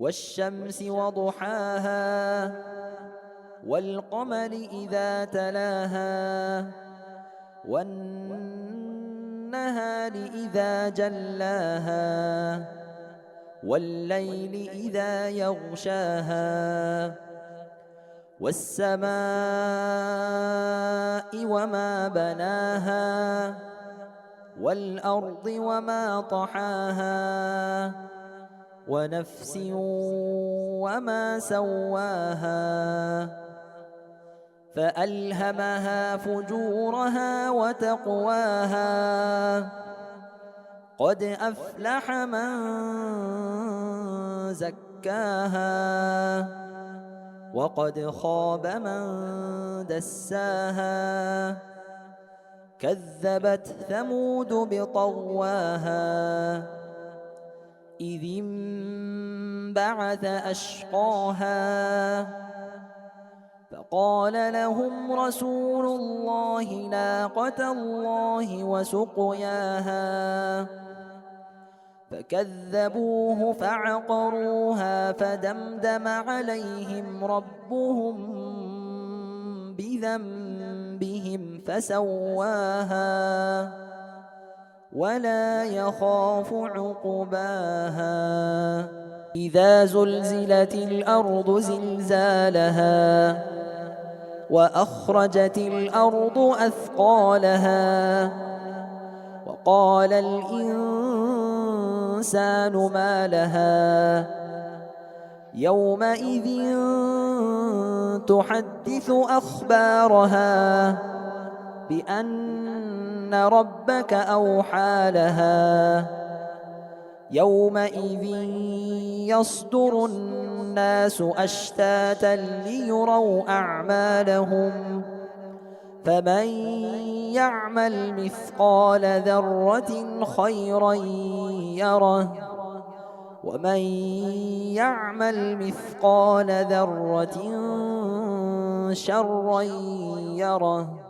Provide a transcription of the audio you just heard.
والشمس وضحاها والقمر إذا تلاها والنهار إذا جلاها والليل إذا يغشاها والسماء وما بناها والأرض وما طحاها ونفس وما سواها فألهمها فجورها وتقواها قد أفلح من زكاها وقد خاب من دساها كذبت ثمود بطغواها إذ انبعث أشقاها فقال لهم رسول الله ناقة الله وسقياها فكذبوه فعقروها فدمدم عليهم ربهم بذنبهم فسواها ولا يخاف عقباها إذا زلزلت الأرض زلزالها وأخرجت الأرض أثقالها وقال الإنسان ما لها يومئذ تحدث أخبارها بأن ربك أوحى لها يومئذ يصدر الناس أشتاتا ليروا أعمالهم فمن يعمل مثقال ذرة خيرا يره ومن يعمل مثقال ذرة شرا يره.